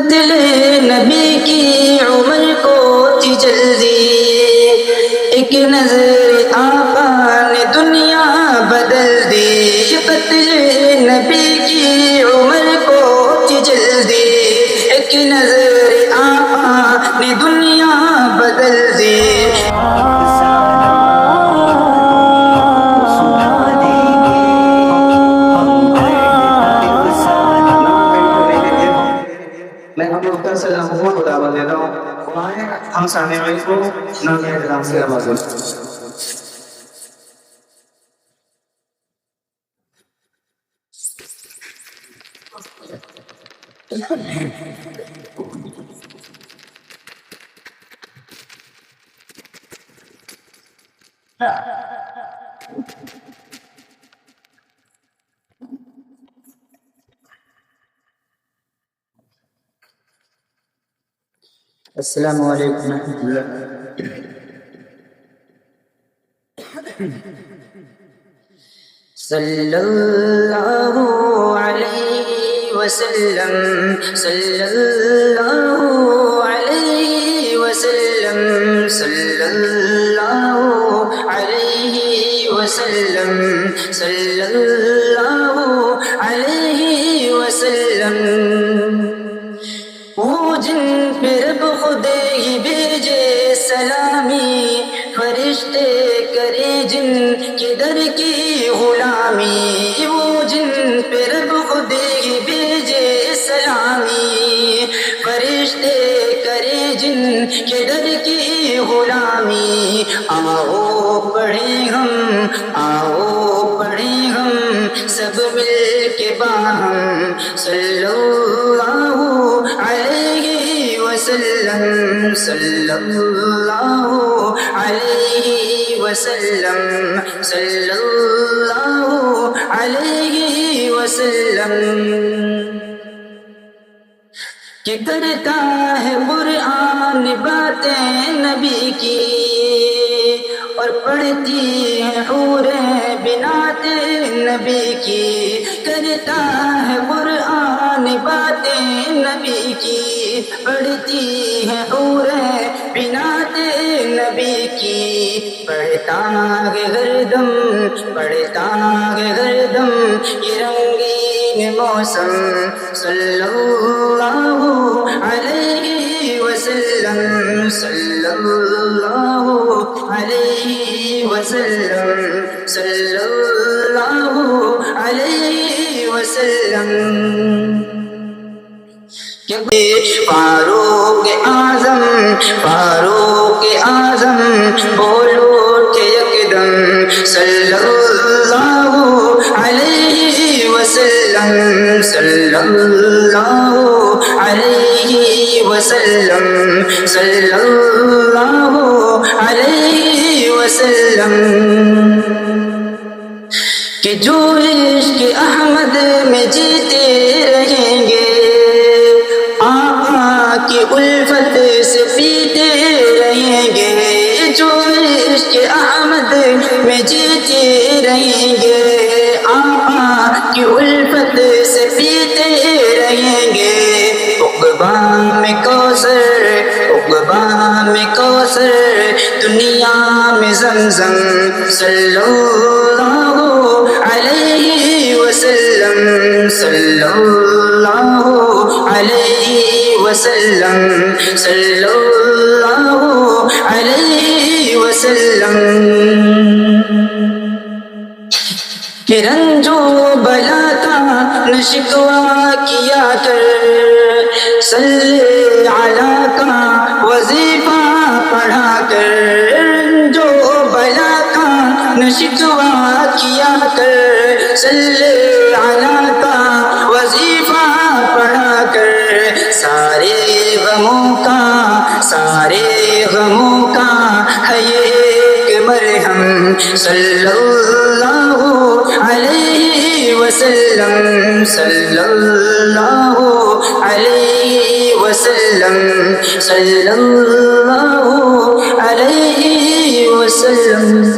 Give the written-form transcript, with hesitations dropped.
قتل نبی کی عمر کو تھی جلدی، ایک نظر آقا نے دنیا بدل دی، قتل نبی کی عمر کو تھی جلدی، ایک نظر آقا نے دنیا بدل دی۔ میں ہم لوگ کا سلام کو دعوت دیتا ہوں، ہم سامنے والے کو نام احترام سے آواز دیں۔ السلام علیکم ورحمۃ اللہ۔ صلی اللہ علیہ وسلم، صلی اللہ علیہ وسلم، صلی اللہ علیہ وسلم، صلی اللہ علیہ وسلم۔ وہ جن پہ رب خود ہی بھیجے سلامی، فرشتے کرے جن کے در کی غلامی، وہ جن پہ رب خود ہی بھیجے سلامی، فرشتے کرے جن کے در کی غلامی۔ آؤ پڑھیں ہم، آؤ پڑھیں ہم سب مل کے باہم، صلی اللہ علیہ وسلم، صلی اللہ علیہ وسلم، صلی اللہ علیہ وسلم۔ کہ کرتا ہے قرآن باتیں نبی کی، اور پڑھتی ہے حوریں بنات نبی کی، کرتا ہے قرآن باتیں نبی کی، پڑھتی ہے حوریں بنات نبی کی، پڑھتا ہے ہردم، پڑھتا ہے ہردم یہ رنگین موسم، صلی اللہ علیہ وسلم، صلی اللہ علیہ وسلم، صلی اللہ علیہ وسلم۔ فاروق اعظم، فاروق اعظم بولو کہ یکدم، صلی اللہ علیہ وسلم، صلی اللہ علیہ وسلم، صلی اللہ علیہ وسلم۔ کہ جو عشق احمد میں جیتے رہیں گے، آقا کی الفت سے پیتے رہیں گے، جو عشق احمد میں جیتے رہیں گے، آقا کی الفت سے پیتے رہیں گے۔ عقبہ میں کوثر، عقبہ میں کوثر، دنیا میں زمزم، صلی اللہ علیہ وسلم، صلی اللہ علیہ وسلم، صلی اللہ علیہ وسلم۔ کہ رنج و بلا کا نہ شکوہ کیا کر، صلی علی کا وظیفہ پڑھا کر، رنج و بلا کا نہ شکوہ کیا کر، صلی علی کا وظیفہ پڑھا کر، سارے غموں کا، سارے غموں کا ہے ایک مرہم، صلی اللہ علیہ وسلم، صلی اللہ علیہ وسلم، صلی اللہ علیہ وسلم۔